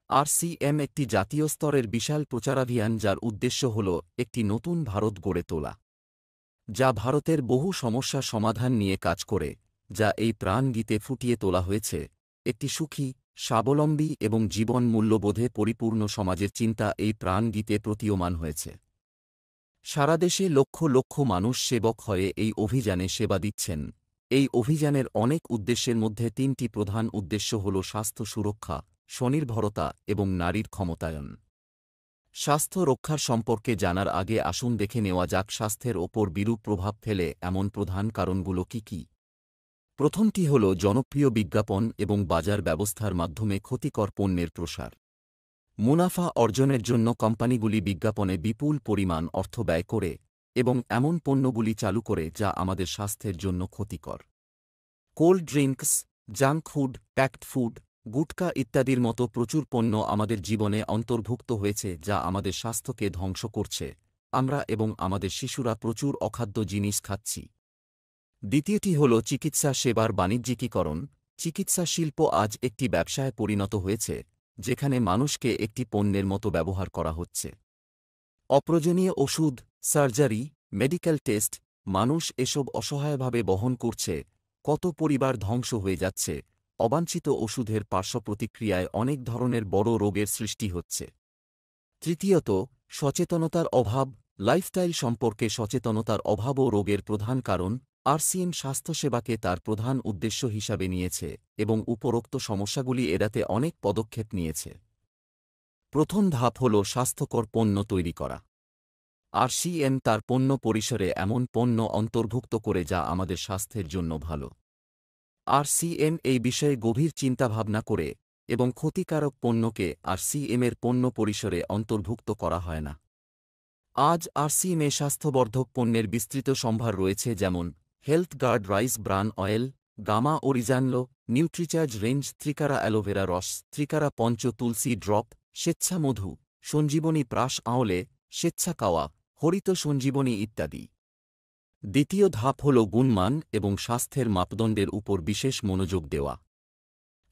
RCM একটি জাতীয় স্তরের বিশাল প্রচারাভিযান যার উদ্দেশ্য হল একটি নতুন ভারত গড়ে তোলা, যা ভারতের বহু সমস্যা সমাধান নিয়ে কাজ করে, যা এই প্রাণ গীতে ফুটিয়ে তোলা হয়েছে। একটি সুখী, স্বাবলম্বী এবং জীবন মূল্যবোধে পরিপূর্ণ সমাজের চিন্তা এই প্রাণ গীতে প্রতীয়মান হয়েছে। সারা দেশে লক্ষ লক্ষ মানুষ সেবক হয়ে এই অভিযানে সেবা দিচ্ছেন। এই অভিযানের অনেক উদ্দেশ্যের মধ্যে তিনটি প্রধান উদ্দেশ্য হল স্বাস্থ্য সুরক্ষা, স্বনির্ভরতা এবং নারীর ক্ষমতায়ন। স্বাস্থ্য রক্ষার সম্পর্কে জানার আগে আসুন দেখে নেওয়া যাক স্বাস্থ্যের ওপর বিরূপ প্রভাব ফেলে এমন প্রধান কারণগুলো কি কি। প্রথমটি হল জনপ্রিয় বিজ্ঞাপন এবং বাজার ব্যবস্থার মাধ্যমে ক্ষতিকর পণ্যের প্রসার। মুনাফা অর্জনের জন্য কোম্পানিগুলি বিজ্ঞাপনে বিপুল পরিমাণ অর্থ ব্যয় করে এবং এমন পণ্যগুলি চালু করে যা আমাদের স্বাস্থ্যের জন্য ক্ষতিকর। Cold drinks, junk food, packed food, গুটকা ইত্যাদির মতো প্রচুর পণ্য আমাদের জীবনে অন্তর্ভুক্ত হয়েছে যা আমাদের স্বাস্থ্যকে ধ্বংস করছে। আমরা এবং আমাদের শিশুরা প্রচুর অখাদ্য জিনিস খাচ্ছি। দ্বিতীয়টি হল চিকিৎসা সেবার বাণিজ্যিকীকরণ। চিকিৎসা শিল্প আজ একটি ব্যবসায় পরিণত হয়েছে, যেখানে মানুষকে একটি পণ্যের মতো ব্যবহার করা হচ্ছে। অপ্রয়োজনীয় ওষুধ, সার্জারি, মেডিকেল টেস্ট, মানুষ এসব অসহায়ভাবে বহন করছে। কত পরিবার ধ্বংস হয়ে যাচ্ছে। অবাঞ্ছিত ওষুধের পার্শ্বপ্রতিক্রিয়ায় অনেক ধরনের বড় রোগের সৃষ্টি হচ্ছে। তৃতীয়ত, সচেতনতার অভাব। লাইফস্টাইল সম্পর্কে সচেতনতার অভাবও রোগের প্রধান কারণ। আরসিএম স্বাস্থ্যসেবাকে তার প্রধান উদ্দেশ্য হিসাবে নিয়েছে এবং উপরোক্ত সমস্যাগুলি এড়াতে অনেক পদক্ষেপ নিয়েছে। প্রথম ধাপ হল স্বাস্থ্যকর পণ্য তৈরি করা। আরসিএম তার পণ্য পরিসরে এমন পণ্য অন্তর্ভুক্ত করে যা আমাদের স্বাস্থ্যের জন্য ভালো। আরসিএম এই বিষয়ে গভীর চিন্তাভাবনা করে এবং ক্ষতিকারক পণ্যকে আরসিএমের পণ্য পরিসরে অন্তর্ভুক্ত করা হয় না। আজ আরসিএমে স্বাস্থ্যবর্ধক পণ্যের বিস্তৃত সম্ভার রয়েছে, যেমন Health Guard rice bran oil, gamma oryzanol, Nutricharge range, ত্রিকারা অ্যালোভেরা রস, ত্রিকারা পঞ্চ তুলসী ড্রপ, স্বেচ্ছা মধু, সঞ্জীবনী প্রাশ আঁওলে, স্বেচ্ছা কাওয়া, হরিত সঞ্জীবনী ইত্যাদি। দ্বিতীয় ধাপ হল গুণমান এবং স্বাস্থ্যের মাপদণ্ডের উপর বিশেষ মনোযোগ দেওয়া।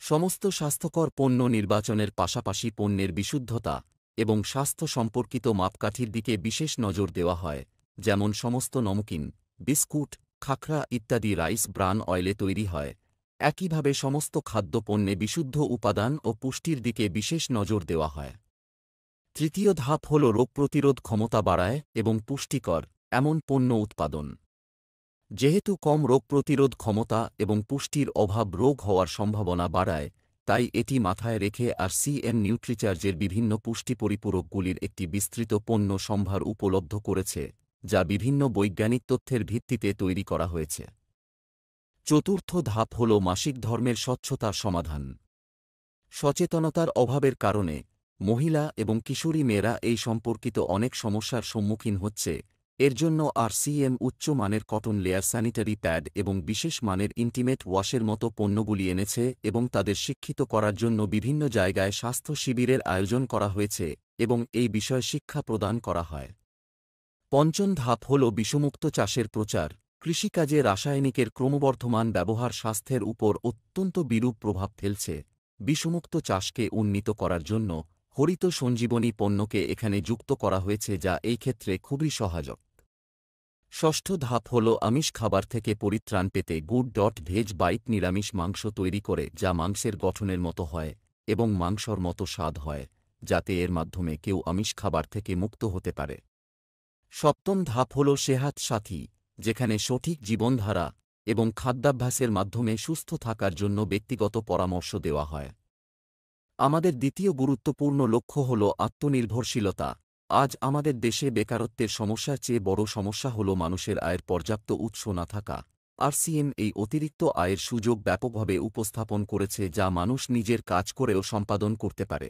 সমস্ত স্বাস্থ্যকর পণ্য নির্বাচনের পাশাপাশি পণ্যের বিশুদ্ধতা এবং স্বাস্থ্য সম্পর্কিত মাপকাঠির দিকে বিশেষ নজর দেওয়া হয়, যেমন সমস্ত নমকিন, বিস্কুট, খাখরা ইত্যাদি রাইস ব্রান অয়েলে তৈরি হয়। একইভাবে সমস্ত খাদ্যপণ্যে বিশুদ্ধ উপাদান ও পুষ্টির দিকে বিশেষ নজর দেওয়া হয়। তৃতীয় ধাপ হল রোগ প্রতিরোধ ক্ষমতা বাড়ায় এবং পুষ্টিকর এমন পণ্য উৎপাদন। যেহেতু কম রোগ প্রতিরোধ ক্ষমতা এবং পুষ্টির অভাব রোগ হওয়ার সম্ভাবনা বাড়ায়, তাই এটি মাথায় রেখে আরসিএম নিউট্রিচার্জের বিভিন্ন পুষ্টি পরিপূরকগুলির একটি বিস্তৃত পণ্য সম্ভার উপলব্ধ করেছে, যা বিভিন্ন বৈজ্ঞানিক তথ্যের ভিত্তিতে তৈরি করা হয়েছে। চতুর্থ ধাপ হল মাসিক ধর্মের স্বচ্ছতার সমাধান। সচেতনতার অভাবের কারণে মহিলা এবং কিশোরী মেয়েরা এই সম্পর্কিত অনেক সমস্যার সম্মুখীন হচ্ছে। এর জন্য আরসিএম উচ্চ মানের কটন লেয়ার স্যানিটারি প্যাড এবং বিশেষ মানের ইন্টিমেট ওয়াশের মতো পণ্যগুলি এনেছে এবং তাদের শিক্ষিত করার জন্য বিভিন্ন জায়গায় স্বাস্থ্য শিবিরের আয়োজন করা হয়েছে এবং এই বিষয়ে শিক্ষা প্রদান করা হয়। পঞ্চম ধাপ হল বিষমুক্ত চাষের প্রচার। কৃষিকাজে রাসায়নিকের ক্রমবর্ধমান ব্যবহার স্বাস্থ্যের উপর অত্যন্ত বিরূপ প্রভাব ফেলছে। বিষমুক্ত চাষকে উন্নীত করার জন্য হরিত সঞ্জীবনী পণ্যকে এখানে যুক্ত করা হয়েছে, যা এই ক্ষেত্রে খুবই সহায়ক। ষষ্ঠ ধাপ হল আমিষ খাবার থেকে পরিত্রাণ পেতে গুড.ভেজ বাইট নিরামিষ মাংস তৈরি করে, যা মাংসের গঠনের মতো হয় এবং মাংসর মতো স্বাদ হয়, যাতে এর মাধ্যমে কেউ আমিষ খাবার থেকে মুক্ত হতে পারে। সপ্তম ধাপ হল সেহাত সাথী, যেখানে সঠিক জীবনধারা এবং খাদ্যাভ্যাসের মাধ্যমে সুস্থ থাকার জন্য ব্যক্তিগত পরামর্শ দেওয়া হয়। আমাদের দ্বিতীয় গুরুত্বপূর্ণ লক্ষ্য হল আত্মনির্ভরশীলতা। আজ আমাদের দেশে বেকারত্বের সমস্যার চেয়ে বড় সমস্যা হল মানুষের আয়ের পর্যাপ্ত উৎস না থাকা। আরসিএম এই অতিরিক্ত আয়ের সুযোগ ব্যাপকভাবে উপস্থাপন করেছে, যা মানুষ নিজের কাজ করেও সম্পাদন করতে পারে।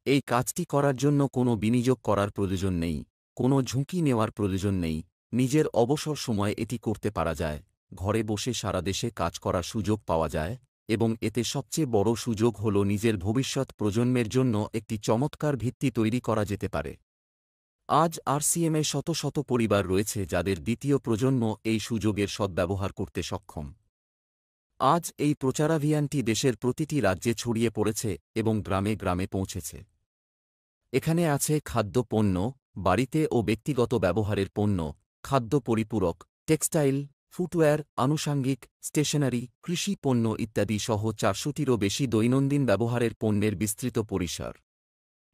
এই কাজটি করার জন্য কোনো বিনিয়োগ করার প্রয়োজন নেই, কোনো ঝুঁকি নেওয়ার প্রয়োজন নেই। নিজের অবসর সময়ে এটি করতে পারা যায়। ঘরে বসে সারা দেশে কাজ করার সুযোগ পাওয়া যায় এবং এতে সবচেয়ে বড় সুযোগ হল নিজের ভবিষ্যৎ প্রজন্মের জন্য একটি চমৎকার ভিত্তি তৈরি করা যেতে পারে। আজ আরসিএমে শত শত পরিবার রয়েছে যাদের দ্বিতীয় প্রজন্ম এই সুযোগের সদ্ব্যবহার করতে সক্ষম। আজ এই প্রচারাভিযানটি দেশের প্রতিটি রাজ্যে ছড়িয়ে পড়েছে এবং গ্রামে গ্রামে পৌঁছেছে। এখানে আছে খাদ্য পণ্য, বাড়িতে ও ব্যক্তিগত ব্যবহারের পণ্য, খাদ্য পরিপূরক, টেক্সটাইল, ফুটওয়্যার, আনুষাঙ্গিক, স্টেশনারি, কৃষি পণ্য ইত্যাদি সহ ৪০০টিরও বেশি দৈনন্দিন ব্যবহারের পণ্যের বিস্তৃত পরিসর।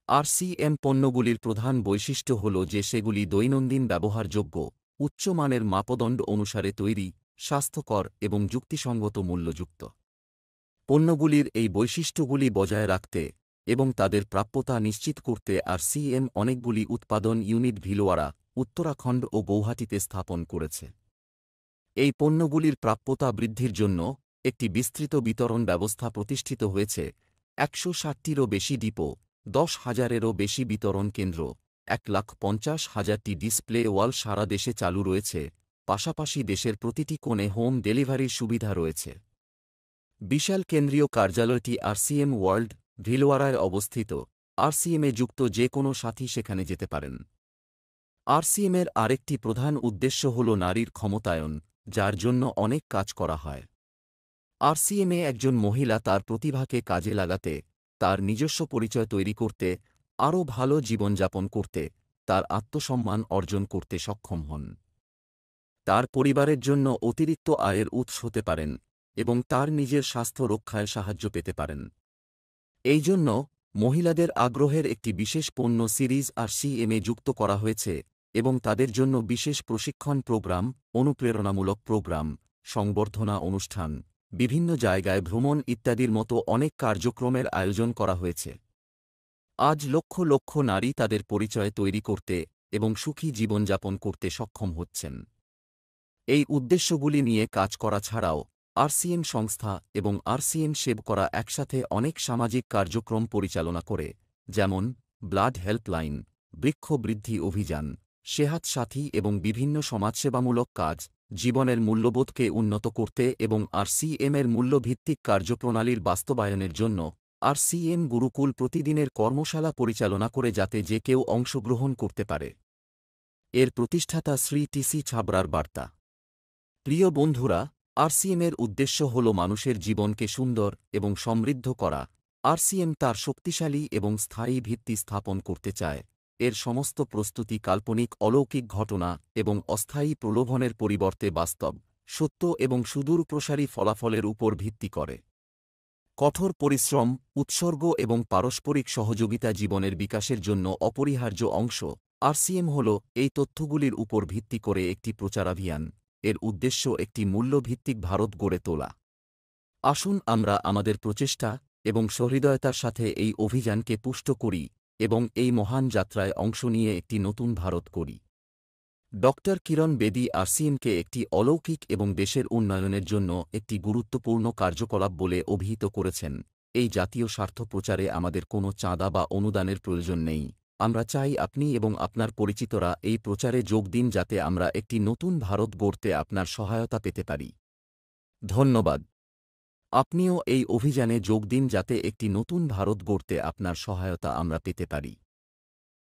আরসিএম পণ্যগুলির প্রধান বৈশিষ্ট্য হল যে সেগুলি দৈনন্দিন ব্যবহারযোগ্য, উচ্চমানের মাপদণ্ড অনুসারে তৈরি, স্বাস্থ্যকর এবং যুক্তিসঙ্গত মূল্যযুক্ত। পণ্যগুলির এই বৈশিষ্ট্যগুলি বজায় রাখতে এবং তাদের প্রাপ্যতা নিশ্চিত করতে আরসিএম অনেকগুলি উৎপাদন ইউনিট ভিলওয়ারা, উত্তরাখণ্ড ও গৌহাটিতে স্থাপন করেছে। এই পণ্যগুলির প্রাপ্যতা বৃদ্ধির জন্য একটি বিস্তৃত বিতরণ ব্যবস্থা প্রতিষ্ঠিত হয়েছে। ১৬০টিরও বেশি ডিপো, ১০,০০০-এরও বেশি বিতরণ কেন্দ্র, ১,৫০,০০০টি ডিসপ্লে ওয়াল সারা দেশে চালু রয়েছে। পাশাপাশি দেশের প্রতিটি কোণে হোম ডেলিভারির সুবিধা রয়েছে। বিশাল কেন্দ্রীয় কার্যালয়টি আরসিএম ওয়ার্ল্ড, ভিলওয়ারায় অবস্থিত। আরসিএমে যুক্ত যে কোনো সাথী সেখানে যেতে পারেন। আরসিএমের আরেকটি প্রধান উদ্দেশ্য হল নারীর ক্ষমতায়ন, যার জন্য অনেক কাজ করা হয়। আরসিএমে একজন মহিলা তার প্রতিভাকে কাজে লাগাতে, তার নিজস্ব পরিচয় তৈরি করতে, আরও ভালো জীবনযাপন করতে, তার আত্মসম্মান অর্জন করতে সক্ষম হন। তার পরিবারের জন্য অতিরিক্ত আয়ের উৎস হতে পারেন এবং তার নিজের স্বাস্থ্য রক্ষায় সাহায্য পেতে পারেন। এই জন্য মহিলাদের আগ্রহের একটি বিশেষ পণ্য সিরিজ আরসিএমে যুক্ত করা হয়েছে এবং তাদের জন্য বিশেষ প্রশিক্ষণ প্রোগ্রাম, অনুপ্রেরণামূলক প্রোগ্রাম, সংবর্ধনা অনুষ্ঠান, বিভিন্ন জায়গায় ভ্রমণ ইত্যাদির মতো অনেক কার্যক্রমের আয়োজন করা হয়েছে। আজ লক্ষ লক্ষ নারী তাদের পরিচয় তৈরি করতে এবং সুখী জীবনযাপন করতে সক্ষম হচ্ছেন। এই উদ্দেশ্যগুলি নিয়ে কাজ করা ছাড়াও আরসিএম সংস্থা এবং আরসিএম সেব করা একসাথে অনেক সামাজিক কার্যক্রম পরিচালনা করে, যেমন ব্লাড হেল্পলাইন, বৃক্ষ বৃদ্ধি অভিযান, সেহাত সাথী এবং বিভিন্ন সমাজসেবামূলক কাজ, জীবনের মূল্যবোধকে উন্নত করতে এবং আরসিএমের মূল্যভিত্তিক কার্যপ্রণালীর বাস্তবায়নের জন্য আরসিএম গুরুকুল প্রতিদিনের কর্মশালা পরিচালনা করে যাতে যে কেউ অংশগ্রহণ করতে পারে। এর প্রতিষ্ঠাতা শ্রী টিসি ছাবরার বার্তা। প্রিয় বন্ধুরা, আরসিএমের উদ্দেশ্য হল মানুষের জীবনকে সুন্দর এবং সমৃদ্ধ করা। আরসিএম তার শক্তিশালী এবং স্থায়ী ভিত্তি স্থাপন করতে চায়। এর সমস্ত প্রস্তুতি কাল্পনিক অলৌকিক ঘটনা এবং অস্থায়ী প্রলোভনের পরিবর্তে বাস্তব, সত্য এবং সুদূরপ্রসারী ফলাফলের উপর ভিত্তি করে। কঠোর পরিশ্রম, উৎসর্গ এবং পারস্পরিক সহযোগিতা জীবনের বিকাশের জন্য অপরিহার্য অংশ। আরসিএম হল এই তথ্যগুলির উপর ভিত্তি করে একটি প্রচারাভিযান। এর উদ্দেশ্য একটি মূল্যভিত্তিক ভারত গড়ে তোলা। আসুন আমরা আমাদের প্রচেষ্টা এবং সহৃদয়তার সাথে এই অভিযানকে পুষ্ট করি এবং এই মহান যাত্রায় অংশ নিয়ে একটি নতুন ভারত করি। ডক্টর কিরণ বেদী আরসিএমকে একটি অলৌকিক এবং দেশের উন্নয়নের জন্য একটি গুরুত্বপূর্ণ কার্যকলাপ বলে অভিহিত করেছেন। এই জাতীয় স্বার্থ প্রচারে আমাদের কোনো চাঁদা বা অনুদানের প্রয়োজন নেই। আমরা চাই আপনি এবং আপনার পরিচিতরা এই প্রচারে যোগ দিন যাতে আমরা একটি নতুন ভারত গড়তে আপনার সহায়তা পেতে পারি। ধন্যবাদ। আপনিও এই অভিযানে যোগ দিন যাতে একটি নতুন ভারত গড়তে আপনার সহায়তা আমরা পেতে পারি।